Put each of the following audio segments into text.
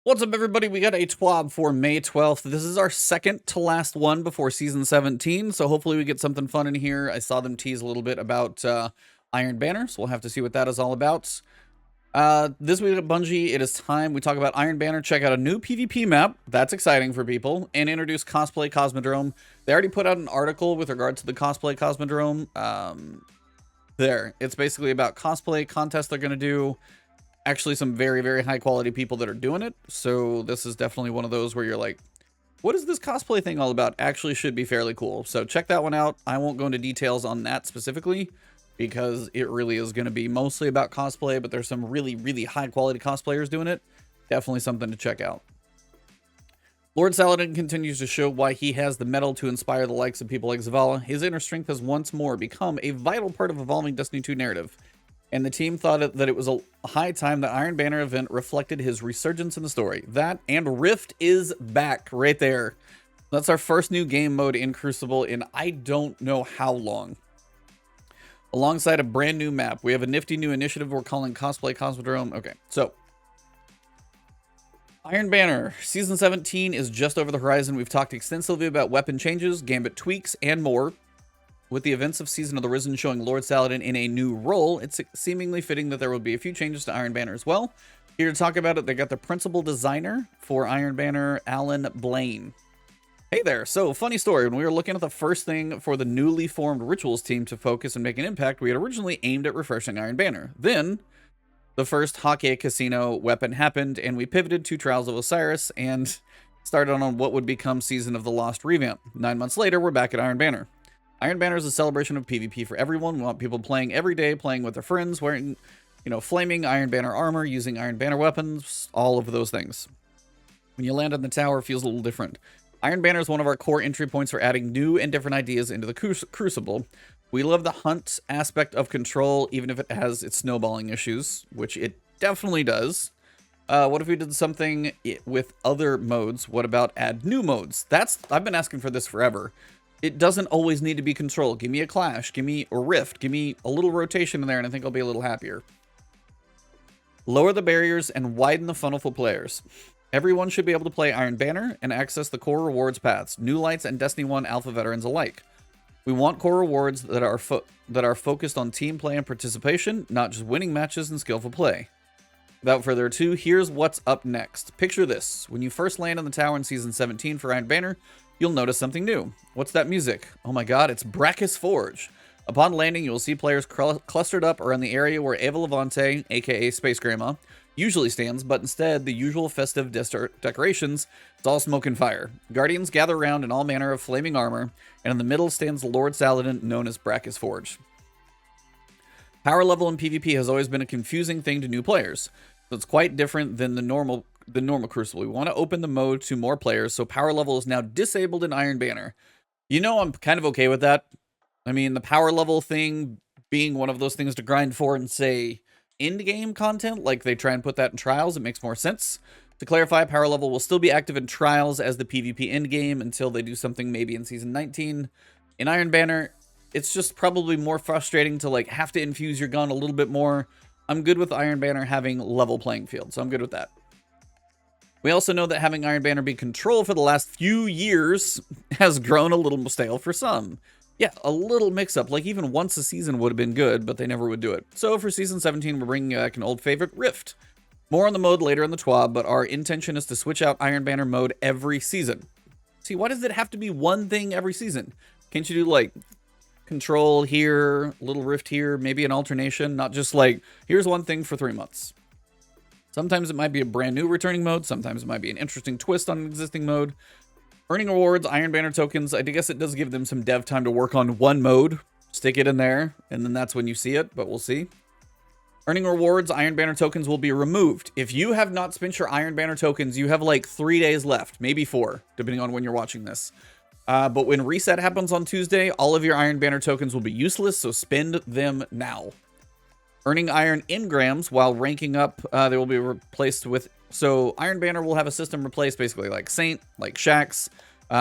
What's up, everybody? We got a TWAB for May 12th. This is our second to last one before Season 17, so hopefully we get something fun in here. I saw them tease a little bit about Iron Banner, so we'll have to see what that is all about. This week at Bungie, it is time we talk about Iron Banner, check out a new PvP map, that's exciting for people, and introduce Cosplay Cosmodrome. They already put out an article with regard to the Cosplay Cosmodrome. It's basically about cosplay contests they're going to do. Actually some very, very high quality people that are doing it. So this is definitely one of those where you're like, what is this cosplay thing all about? Actually should be fairly cool. So check that one out. I won't go into details on that specifically because it really is going to be mostly about cosplay, but there's some really, really high quality cosplayers doing it. Definitely something to check out. Lord Saladin continues to show why he has the metal to inspire the likes of people like Zavala. His inner strength has once more become a vital part of evolving Destiny 2 narrative. And the team thought that it was a high time the Iron Banner event reflected his resurgence in the story. That and Rift is back right there. That's our first new game mode in Crucible in I don't know how long. Alongside a brand new map, we have a nifty new initiative we're calling Cosplay Cosmodrome. Okay, so Iron Banner Season 17 is just over the horizon. We've talked extensively about weapon changes, Gambit tweaks, and more. With the events of Season of the Risen showing Lord Saladin in a new role, it's seemingly fitting that there will be a few changes to Iron Banner as well. Here to talk about it, they got the principal designer for Iron Banner, Alan Blaine. Hey there, so funny story, when we were looking at the first thing for the newly formed Rituals team to focus and make an impact, we had originally aimed at refreshing Iron Banner. Then, the first Hockey Casino weapon happened, and we pivoted to Trials of Osiris and started on what would become Season of the Lost revamp. 9 months later, we're back at Iron Banner. Iron Banner is a celebration of PvP for everyone. We want people playing every day, playing with their friends, wearing, flaming Iron Banner armor, using Iron Banner weapons, all of those things. When you land on the tower, it feels a little different. Iron Banner is one of our core entry points for adding new and different ideas into the Crucible. We love the hunt aspect of Control, even if it has its snowballing issues, which it definitely does. What if we did something with other modes? What about add new modes? I've been asking for this forever. It doesn't always need to be Control. Give me a Clash, give me a Rift, give me a little rotation in there, and I think I'll be a little happier. Lower the barriers and widen the funnel for players. Everyone should be able to play Iron Banner and access the core rewards paths, new lights and Destiny 1 alpha veterans alike. We want core rewards that are focused on team play and participation, not just winning matches and skillful play. Without further ado, here's what's up next. Picture this. When you first land on the tower in Season 17 for Iron Banner, you'll notice something new. What's that music? Oh my god, it's Brachus Forge. Upon landing, you'll see players clustered up around the area where Eva Levante, aka Space Grandma, usually stands, but instead, the usual festive decorations, it's all smoke and fire. Guardians gather around in all manner of flaming armor, and in the middle stands Lord Saladin, known as Brachus Forge. Power level in PvP has always been a confusing thing to new players, so it's quite different than the normal Crucible. We want to open the mode to more players, so power level is now disabled in Iron Banner. I'm kind of okay with that. I mean, the power level thing being one of those things to grind for in, say, in-game content, like they try and put that in Trials, it makes more sense. To clarify, power level will still be active in Trials as the PvP endgame until they do something maybe in Season 19. In Iron Banner, it's just probably more frustrating to have to infuse your gun a little bit more. I'm good with Iron Banner having level playing field, so I'm good with that. We also know that having Iron Banner be Control for the last few years has grown a little stale for some. Yeah, a little mix-up, even once a season would have been good, but they never would do it. So for Season 17, we're bringing back an old favorite, Rift. More on the mode later in the TWAB, but our intention is to switch out Iron Banner mode every season. See, why does it have to be one thing every season? Can't you do, Control here, little Rift here, maybe an alternation, not just here's one thing for 3 months. Sometimes it might be a brand new returning mode. Sometimes it might be an interesting twist on an existing mode. Earning rewards, Iron Banner tokens. I guess it does give them some dev time to work on one mode. Stick it in there, and then that's when you see it, but we'll see. Earning rewards, Iron Banner tokens will be removed. If you have not spent your Iron Banner tokens, you have 3 days left, maybe 4, depending on when you're watching this. But when reset happens on Tuesday, all of your Iron Banner tokens will be useless, so spend them now. Earning Iron Engrams while ranking up, they will be replaced with... So Iron Banner will have a system replaced basically like Saint, like Shax,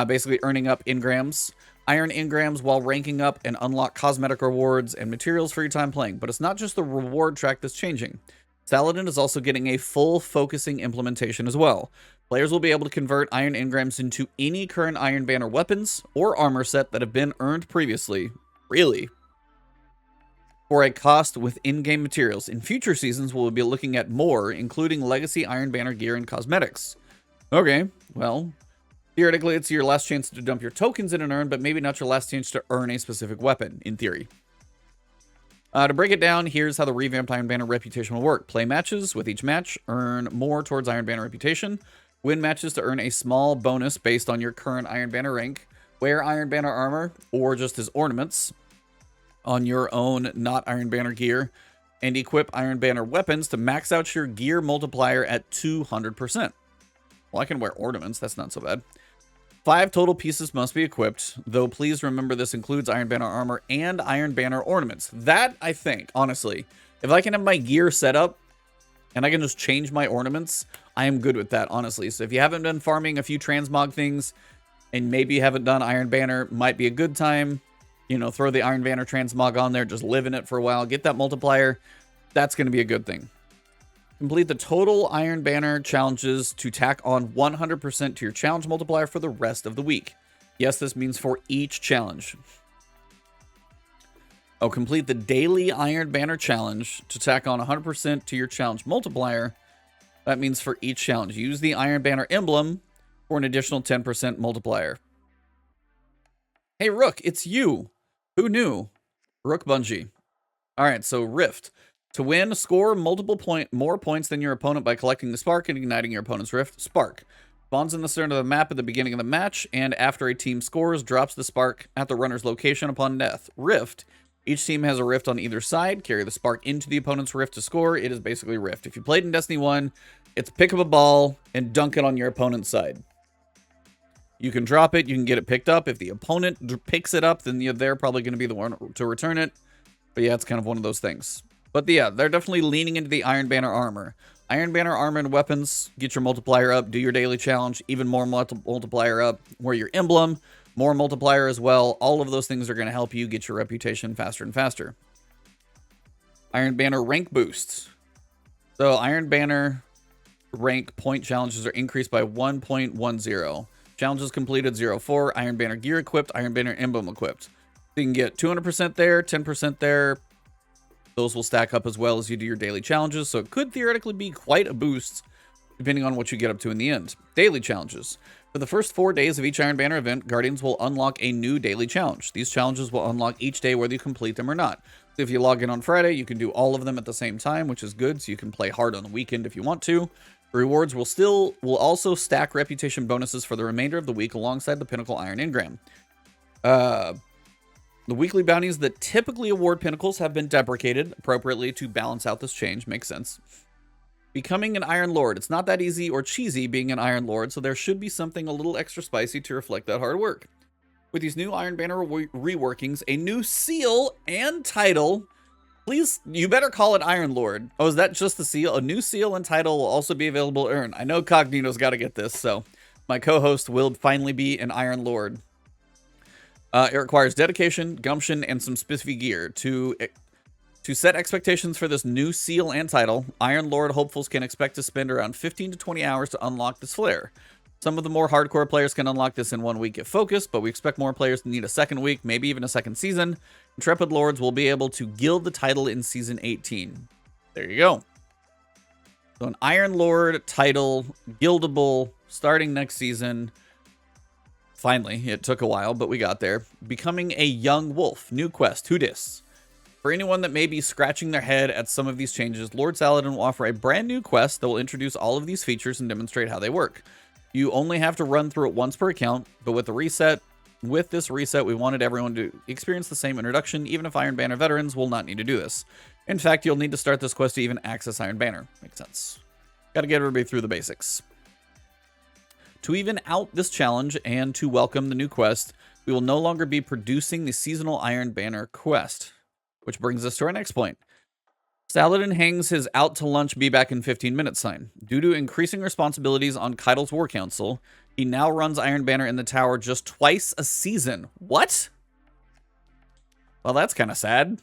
basically earning up Engrams. Iron Engrams while ranking up and unlock cosmetic rewards and materials for your time playing. But it's not just the reward track that's changing. Saladin is also getting a full focusing implementation as well. Players will be able to convert Iron Engrams into any current Iron Banner weapons or armor set that have been earned previously. Really? For a cost with in-game materials. In future seasons, we'll be looking at more, including legacy Iron Banner gear and cosmetics. Okay, well, theoretically, it's your last chance to dump your tokens in an urn, but maybe not your last chance to earn a specific weapon, in theory. To break it down, here's how the revamped Iron Banner reputation will work. Play matches. With each match, earn more towards Iron Banner reputation. Win matches to earn a small bonus based on your current Iron Banner rank. Wear Iron Banner armor, or just as ornaments, on your own not Iron Banner gear. And equip Iron Banner weapons to max out your gear multiplier at 200%. Well, I can wear ornaments. That's not so bad. 5 total pieces must be equipped, though please remember this includes Iron Banner armor and Iron Banner ornaments. That, I think, honestly, if I can have my gear set up and I can just change my ornaments, I am good with that, honestly. So if you haven't been farming a few transmog things and maybe you haven't done Iron Banner, might be a good time. You know, throw the Iron Banner transmog on there, just live in it for a while, get that multiplier. That's going to be a good thing. Complete the total Iron Banner challenges to tack on 100% to your challenge multiplier for the rest of the week. Yes, this means for each challenge. Oh, complete the daily Iron Banner challenge to tack on 100% to your challenge multiplier. That means for each challenge. Use the Iron Banner emblem for an additional 10% multiplier. Hey, Rook, it's you. Who knew? Rook Bungie. All right, so Rift. To win, score more points than your opponent by collecting the spark and igniting your opponent's rift. Spark spawns in the center of the map at the beginning of the match, and after a team scores, drops the spark at the runner's location upon death. Rift. Each team has a rift on either side. Carry the spark into the opponent's rift to score. It is basically Rift. If you played in Destiny 1, it's pick up a ball and dunk it on your opponent's side. You can drop it. You can get it picked up. If the opponent picks it up, then they're probably going to be the one to return it. But yeah, it's kind of one of those things. But yeah, they're definitely leaning into the Iron Banner armor. Iron Banner armor and weapons, get your multiplier up, do your daily challenge, even more multiplier up. Wear your emblem, more multiplier as well. All of those things are going to help you get your reputation faster and faster. Iron Banner rank boosts. So Iron Banner rank point challenges are increased by 1.10. Challenges completed 0.4. Iron Banner gear equipped, Iron Banner emblem equipped. So you can get 200% there, 10% there. Those will stack up as well as you do your daily challenges, so it could theoretically be quite a boost depending on what you get up to in the end. Daily challenges. For the first 4 days of each Iron Banner event, Guardians will unlock a new daily challenge. These challenges will unlock each day whether you complete them or not. So if you log in on Friday, you can do all of them at the same time, which is good, so you can play hard on the weekend if you want to. The rewards will also stack reputation bonuses for the remainder of the week alongside the Pinnacle Iron Engram. The weekly bounties that typically award Pinnacles have been deprecated appropriately to balance out this change. Makes sense. Becoming an Iron Lord. It's not that easy or cheesy being an Iron Lord, so there should be something a little extra spicy to reflect that hard work. With these new Iron Banner reworkings, a new seal and title. Please, you better call it Iron Lord. Oh, is that just the seal? A new seal and title will also be available to earn. I know Cognito's got to get this, so my co-host will finally be an Iron Lord. It requires dedication, gumption, and some spiffy gear. To set expectations for this new seal and title, Iron Lord hopefuls can expect to spend around 15 to 20 hours to unlock this flare. Some of the more hardcore players can unlock this in 1 week if focused, but we expect more players to need a second week, maybe even a second season. Intrepid Lords will be able to gild the title in Season 18. There you go. So an Iron Lord title, guildable, starting next season. Finally, it took a while, but we got there. Becoming a Young Wolf. New quest. Who dis? For anyone that may be scratching their head at some of these changes, Lord Saladin will offer a brand new quest that will introduce all of these features and demonstrate how they work. You only have to run through it once per account, but with this reset, we wanted everyone to experience the same introduction, even if Iron Banner veterans will not need to do this. In fact, you'll need to start this quest to even access Iron Banner. Makes sense. Gotta get everybody through the basics. To even out this challenge and to welcome the new quest, we will no longer be producing the seasonal Iron Banner quest. Which brings us to our next point. Saladin hangs his out to lunch be back in 15 minutes sign. Due to increasing responsibilities on Caiatl's War Council, he now runs Iron Banner in the tower just twice a season. What? Well, that's kind of sad.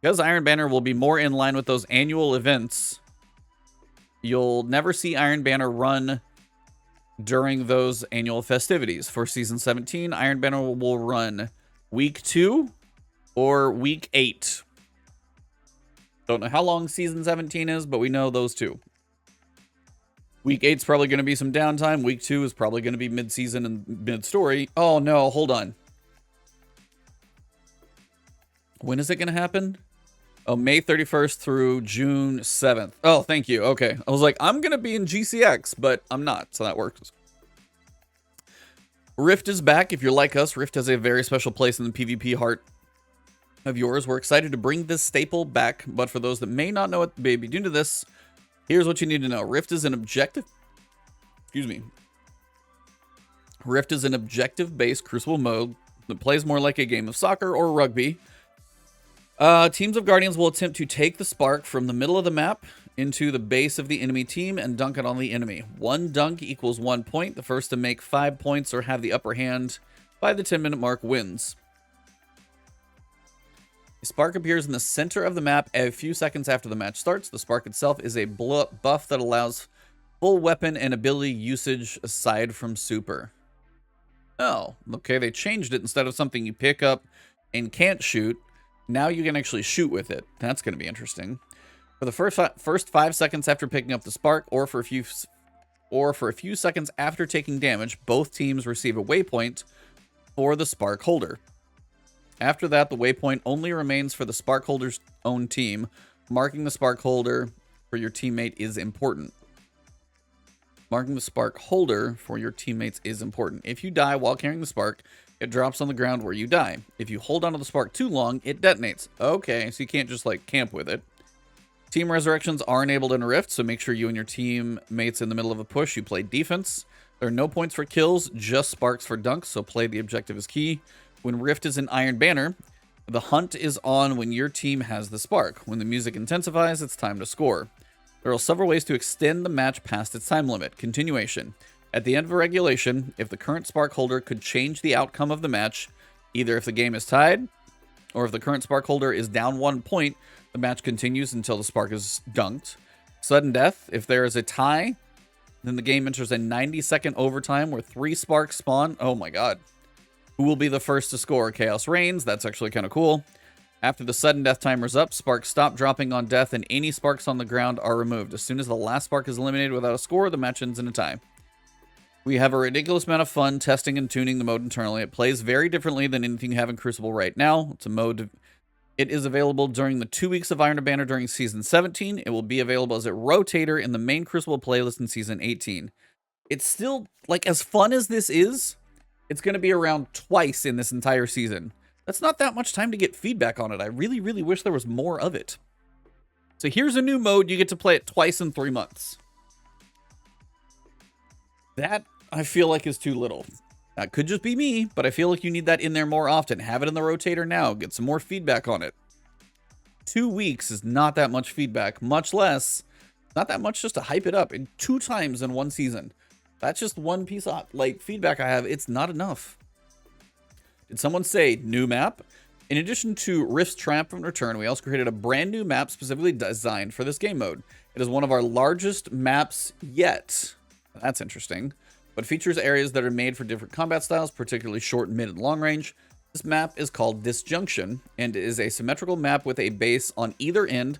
Because Iron Banner will be more in line with those annual events you'll never see Iron Banner run during those annual festivities. For Season 17, Iron Banner will run Week 2 or Week 8. Don't know how long Season 17 is, but we know those two. Week 8 is probably going to be some downtime. Week 2 is probably going to be mid-season and mid-story. Oh, no, hold on. When is it going to happen? Oh, May 31st through June 7th. Oh, thank you. Okay. I was like, I'm going to be in GCX, but I'm not, so that works. Rift is back. If you're like us, Rift has a very special place in the PvP heart of yours. We're excited to bring this staple back, but for those that may not know what may be due to this, here's what you need to know. Rift is an objective... Excuse me. Rift is an objective-based Crucible mode that plays more like a game of soccer or rugby. Teams of Guardians will attempt to take the spark from the middle of the map into the base of the enemy team and dunk it on the enemy. One dunk equals 1 point. The first to make 5 points or have the upper hand by the 10-minute mark wins. The spark appears in the center of the map a few seconds after the match starts. The spark itself is a buff that allows full weapon and ability usage aside from super. Oh, okay, they changed it. Instead of something you pick up and can't shoot, now you can actually shoot with it. That's going to be interesting. For the first 5 seconds after picking up the spark, or for a few seconds after taking damage, both teams receive a waypoint for the spark holder. After that, the waypoint only remains for the spark holder's own team. Marking the spark holder for your teammate is important. Marking the spark holder for your teammates is important. If you die while carrying the spark, it drops on the ground where you die. If you hold onto the spark too long, it detonates. Okay, so you can't just like camp with it. Team resurrections are enabled in Rift, so make sure you and your teammates in the middle of a push, you play defense. There are no points for kills, just sparks for dunks, so play the objective is key. When Rift is in Iron Banner, the hunt is on when your team has the spark. When the music intensifies, it's time to score. There are several ways to extend the match past its time limit. Continuation. At the end of a regulation, if the current spark holder could change the outcome of the match, either if the game is tied, or if the current spark holder is down 1 point, the match continues until the spark is dunked. Sudden death. If there is a tie, then the game enters a 90-second overtime where 3 sparks spawn. Oh my god. Who will be the first to score? Chaos reigns. That's actually kind of cool. After the sudden death timer's up, sparks stop dropping on death and any sparks on the ground are removed. As soon as the last spark is eliminated without a score, the match ends in a tie. We have a ridiculous amount of fun testing and tuning the mode internally. It plays very differently than anything you have in Crucible right now. It's a mode... It is available during the 2 weeks of Iron Banner during Season 17. It will be available as a rotator in the main Crucible playlist in Season 18. It's still, like, as fun as this is, it's going to be around twice in this entire season. That's not that much time to get feedback on it. I really, really wish there was more of it. So here's a new mode. You get to play it twice in 3 months. That, I feel like, is too little. That could just be me, but I feel like you need that in there more often. Have it in the rotator now. Get some more feedback on it. 2 weeks is not that much feedback, much less, not that much just to hype it up. And 2 times in 1 season. That's just one piece of, like, feedback I have. It's not enough. Did someone say new map? In addition to Rift's Triumphant Return, we also created a brand new map specifically designed for this game mode. It is one of our largest maps yet. That's interesting. But features areas that are made for different combat styles, particularly short, mid, and long range. This map is called Disjunction, and it is a symmetrical map with a base on either end,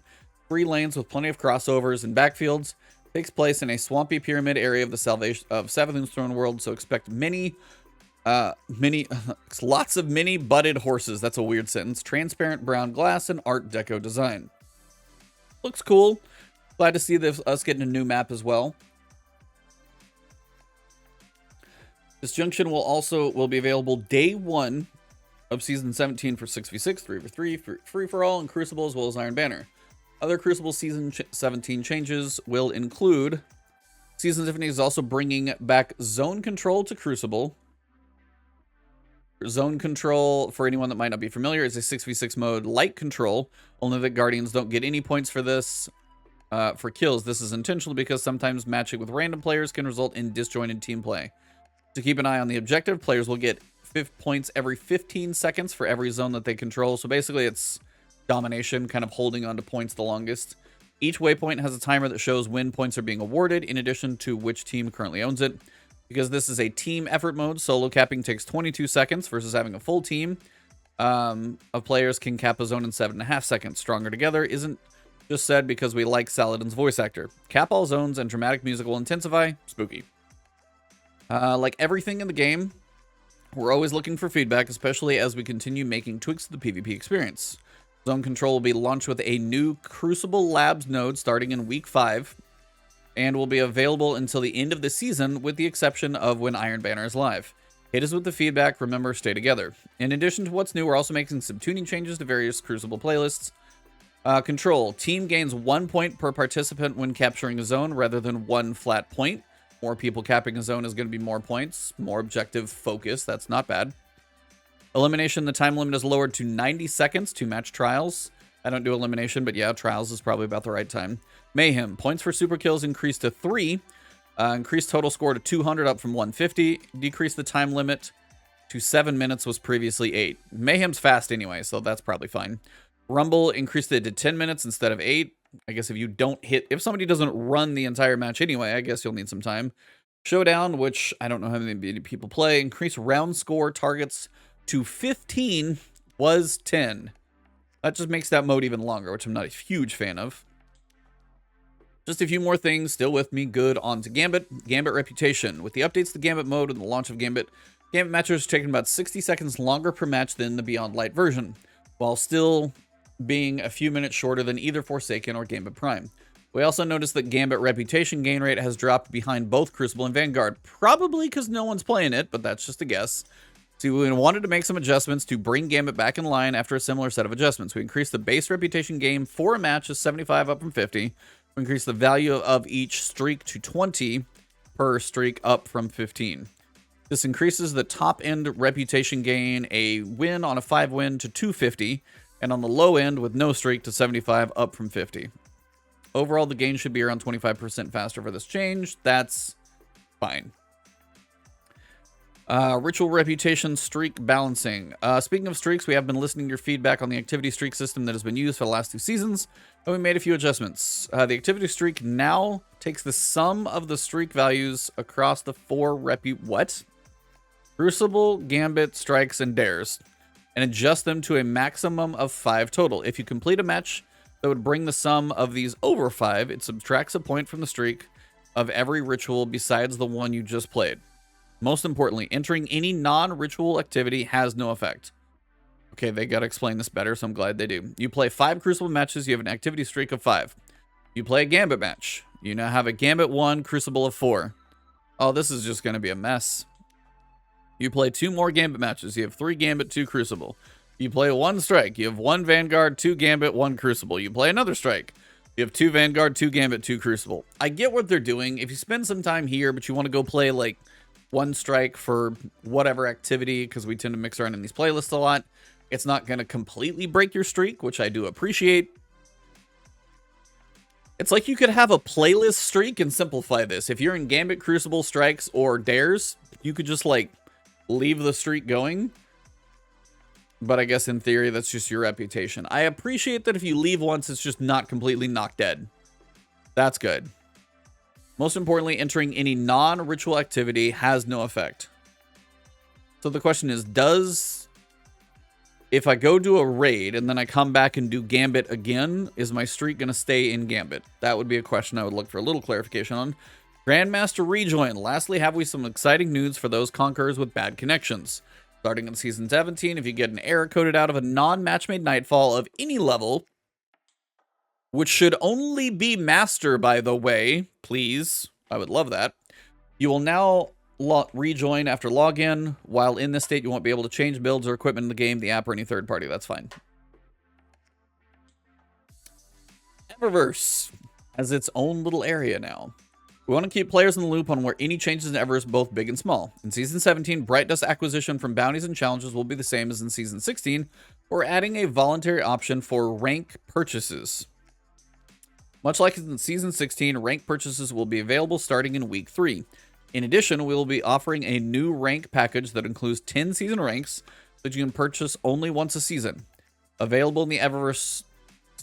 3 lanes with plenty of crossovers and backfields. It takes place in a swampy pyramid area of the Savathun's Throne world, so expect lots of mini butted horses. That's a weird sentence. Transparent brown glass and Art Deco design. Looks cool. Glad to see us getting a new map as well. Disjunction will be available day 1 of Season 17 for 6v6, 3v3, free-for-all, and Crucible, as well as Iron Banner. Other Crucible Season 17 changes will include... Season 17 is also bringing back Zone Control to Crucible. Zone Control, for anyone that might not be familiar, is a 6v6 mode like Control, only that Guardians don't get any points for this, for kills. This is intentional because sometimes matching with random players can result in disjointed team play. To keep an eye on the objective, players will get 5 points every 15 seconds for every zone that they control. So basically it's domination, kind of holding on to points the longest. Each waypoint has a timer that shows when points are being awarded, in addition to which team currently owns it. Because this is a team effort mode, solo capping takes 22 seconds versus having a full team of players can cap a zone in 7.5 seconds. Stronger together isn't just said because we like Saladin's voice actor. Cap all zones and dramatic music will intensify. Spooky. Like everything in the game, we're always looking for feedback, especially as we continue making tweaks to the PvP experience. Zone control will be launched with a new Crucible Labs node starting in week 5, and will be available until the end of the season, with the exception of when Iron Banner is live. Hit us with the feedback. Remember, stay together. In addition to what's new, we're also making some tuning changes to various Crucible playlists. Control. Team gains 1 point per participant when capturing a zone rather than 1 flat point. More people capping a zone is going to be more points. More objective focus. That's not bad. Elimination. The time limit is lowered to 90 seconds to match trials. I don't do elimination, but yeah, trials is probably about the right time. Mayhem. Points for super kills increased to 3. Increased total score to 200, up from 150. Decreased the time limit to 7 minutes, was previously 8. Mayhem's fast anyway, so that's probably fine. Rumble increased it to 10 minutes instead of 8. I guess if you don't hit, if somebody doesn't run the entire match anyway, I guess you'll need some time. Showdown, which I don't know how many people play, increased round score targets to 15, was 10. That just makes that mode even longer, which I'm not a huge fan of. Just a few more things. Still with me. Good. On to Gambit. Gambit reputation. With the updates to Gambit mode and the launch of Gambit, Gambit matches are taking about 60 seconds longer per match than the Beyond Light version, while still being a few minutes shorter than either Forsaken or Gambit Prime. We also noticed that Gambit reputation gain rate has dropped behind both Crucible and Vanguard, probably because no one's playing it, but that's just a guess. So we wanted to make some adjustments to bring Gambit back in line after a similar set of adjustments. We increased the base reputation gain for a match to 75, up from 50. We increased the value of each streak to 20 per streak, up from 15. This increases the top end reputation gain, a win on a 5-win, to 250, and on the low end with no streak to 75, up from 50. Overall, the gain should be around 25% faster for this change. That's fine. Ritual reputation streak balancing. Speaking of streaks, we have been listening to your feedback on the activity streak system that has been used for the last 2 seasons, and we made a few adjustments. The activity streak now takes the sum of the streak values across the 4 Crucible, Gambit, Strikes, and Dares, and adjust them to a maximum of 5 total. If you complete a match that would bring the sum of these over 5, it subtracts a point from the streak of every ritual besides the one you just played. Most importantly, entering any non-ritual activity has no effect. Okay, they gotta explain this better, so I'm glad they do. You play 5 Crucible matches, you have an activity streak of 5. You play a Gambit match, you now have a Gambit 1, Crucible of 4. Oh, this is just gonna be a mess. You play 2 more Gambit matches, you have 3 Gambit, 2 Crucible. You play 1 Strike, you have 1 Vanguard, 2 Gambit, 1 Crucible. You play another Strike, you have 2 Vanguard, 2 Gambit, 2 Crucible. I get what they're doing. If you spend some time here, but you want to go play like 1 Strike for whatever activity, because we tend to mix around in these playlists a lot, it's not going to completely break your streak, which I do appreciate. It's like you could have a playlist streak and simplify this. If you're in Gambit, Crucible, Strikes, or Dares, you could just like leave the streak going. But I guess in theory, that's just your reputation. I appreciate that if you leave once, it's just not completely knocked dead. That's good. Most importantly, entering any non-ritual activity has no effect. So the question is, if I go do a raid and then I come back and do Gambit again, is my streak going to stay in Gambit? That would be a question I would look for a little clarification on. Grandmaster rejoin. Lastly, have we some exciting news for those conquerors with bad connections. Starting in Season 17, if you get an error coded out of a non-match-made Nightfall of any level, which should only be Master, by the way, please, I would love that, you will now rejoin after login. While in this state, you won't be able to change builds or equipment in the game, the app, or any third party. That's fine. Eververse has its own little area now. We want to keep players in the loop on where any changes in Eververse, both big and small. In Season 17, Bright Dust acquisition from bounties and challenges will be the same as in Season 16. We're adding a voluntary option for rank purchases. Much like in Season 16, rank purchases will be available starting in Week 3. In addition, we will be offering a new rank package that includes 10 season ranks that you can purchase only once a season. Available in the Eververse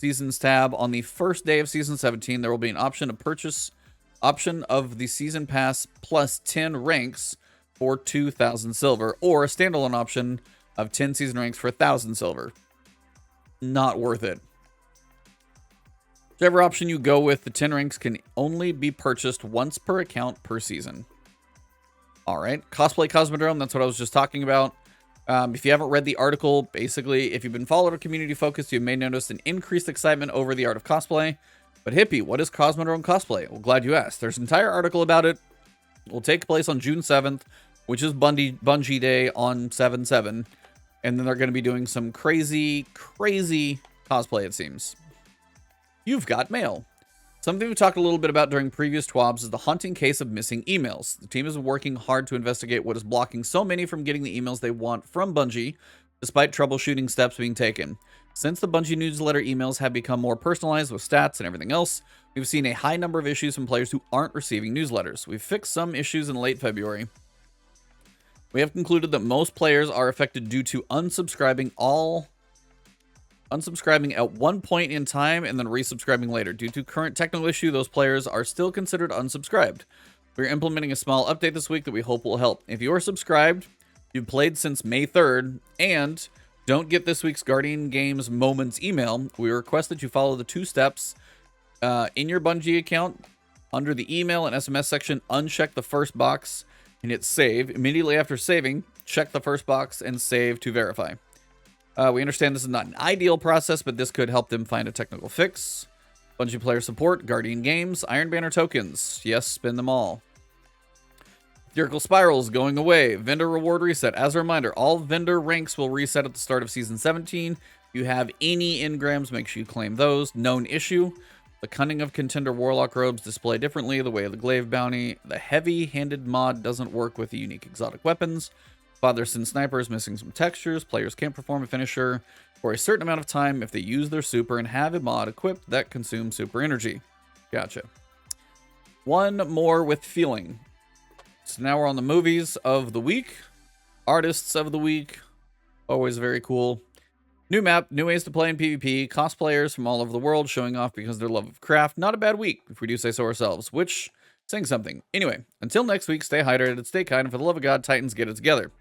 Seasons tab. On the first day of Season 17, there will be an option to purchase option of the Season Pass plus 10 ranks for 2,000 silver, or a standalone option of 10 season ranks for 1,000 silver. Not worth it. Whichever option you go with, the 10 ranks can only be purchased once per account per season. All right, Cosplay Cosmodrome, that's what I was just talking about. If you haven't read the article, basically, if you've been following a community focus, you may notice an increased excitement over the art of cosplay. But Hippie, what is Cosmodrome Cosplay? Well, glad you asked. There's an entire article about it. It will take place on June 7th, which is Bungie Day on 7/7. And then they're going to be doing some crazy, crazy cosplay, it seems. You've got mail. Something we talked a little bit about during previous TWABs is the haunting case of missing emails. The team is working hard to investigate what is blocking so many from getting the emails they want from Bungie, despite troubleshooting steps being taken. Since the Bungie newsletter emails have become more personalized with stats and everything else, we've seen a high number of issues from players who aren't receiving newsletters. We've fixed some issues in late February. We have concluded that most players are affected due to unsubscribing at one point in time and then resubscribing later. Due to current technical issue, those players are still considered unsubscribed. We're implementing a small update this week that we hope will help. If you are subscribed, you've played since May 3rd, and don't get this week's Guardian Games Moments email, we request that you follow the 2 steps in your Bungie account. Under the email and SMS section, uncheck the first box and hit save. Immediately after saving, check the first box and save to verify. We understand this is not an ideal process, but this could help them find a technical fix. Bungie player support, Guardian Games, Iron Banner tokens. Yes, spend them all. Theoretical Spirals going away. Vendor reward reset. As a reminder, all vendor ranks will reset at the start of Season 17. If you have any Engrams, make sure you claim those. Known issue. The Cunning of Contender Warlock robes display differently. The Way of the Glaive bounty. The heavy-handed mod doesn't work with the unique exotic weapons. Father Sin Sniper is missing some textures. Players can't perform a finisher for a certain amount of time if they use their super and have a mod equipped that consumes super energy. Gotcha. One more with feeling. So now we're on the movies of the week. Artists of the week. Always very cool. New map, new ways to play in PvP. Cosplayers from all over the world showing off because of their love of craft. Not a bad week, if we do say so ourselves. Which, saying something. Anyway, until next week, stay hydrated, stay kind, and for the love of God, Titans, get it together.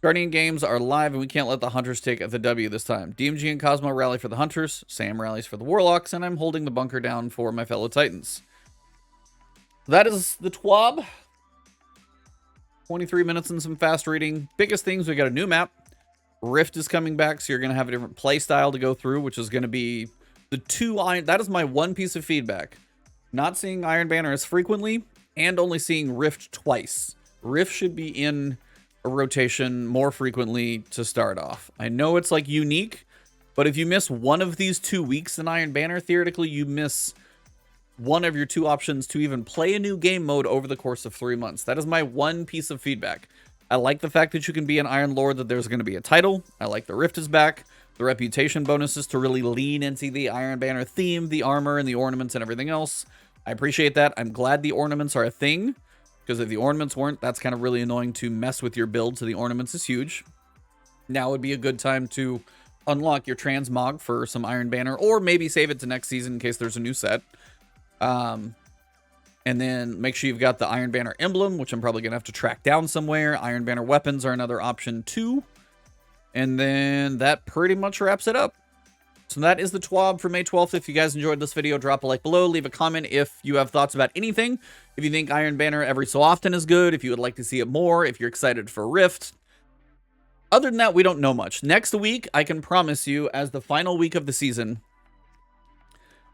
Guardian Games are live, and we can't let the Hunters take the W this time. DMG and Cosmo rally for the Hunters. Sam rallies for the Warlocks, and I'm holding the bunker down for my fellow Titans. That is the TWAB. 23 minutes and some fast reading. Biggest things, we got a new map. Rift is coming back, so you're going to have a different play style to go through, which is going to be the 2 iron. That is my one piece of feedback. Not seeing Iron Banner as frequently, and only seeing Rift twice. Rift should be in a rotation more frequently to start off. I know it's like unique, but if you miss one of these 2 weeks in Iron Banner, theoretically you miss one of your 2 options to even play a new game mode over the course of 3 months. That is my one piece of feedback. I like the fact that you can be an Iron Lord, that there's going to be a title. I like the Rift is back. The reputation bonuses to really lean into the Iron Banner theme, the armor and the ornaments and everything else. I appreciate that. I'm glad the ornaments are a thing, because if the ornaments weren't, that's kind of really annoying to mess with your build, so the ornaments is huge. Now would be a good time to unlock your transmog for some Iron Banner, or maybe save it to next season in case there's a new set. And then make sure you've got the Iron Banner emblem, which I'm probably going to have to track down somewhere. Iron Banner weapons are another option too. And then that pretty much wraps it up. So that is the TWAB for May 12th. If you guys enjoyed this video, drop a like below. Leave a comment if you have thoughts about anything. If you think Iron Banner every so often is good. If you would like to see it more. If you're excited for Rift. Other than that, we don't know much. Next week, I can promise you, as the final week of the season.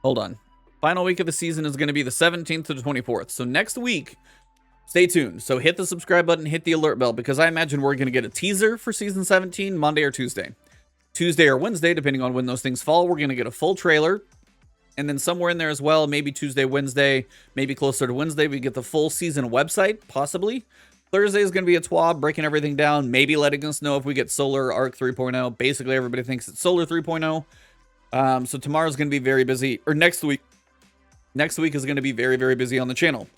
Hold on. Final week of the season is going to be the 17th to the 24th. So next week, stay tuned. So hit the subscribe button, hit the alert bell, because I imagine we're going to get a teaser for Season 17 Monday or Tuesday. Tuesday or Wednesday, depending on when those things fall, we're going to get a full trailer. And then somewhere in there as well, maybe Tuesday, Wednesday, maybe closer to Wednesday, we get the full season website, possibly. Thursday is going to be a TWAB, breaking everything down, maybe letting us know if we get Solar Arc 3.0. Basically, everybody thinks it's Solar 3.0. So tomorrow's going to be very busy, or next week. Next week is going to be very, very busy on the channel.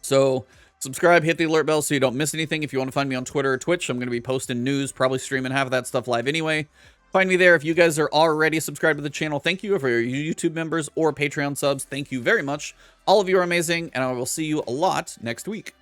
So subscribe, hit the alert bell so you don't miss anything. If you want to find me on Twitter or Twitch, I'm going to be posting news, probably streaming half of that stuff live anyway. Find me there. If you guys are already subscribed to the channel, thank you. For your YouTube members or Patreon subs, thank you very much. All of you are amazing, and I will see you a lot next week.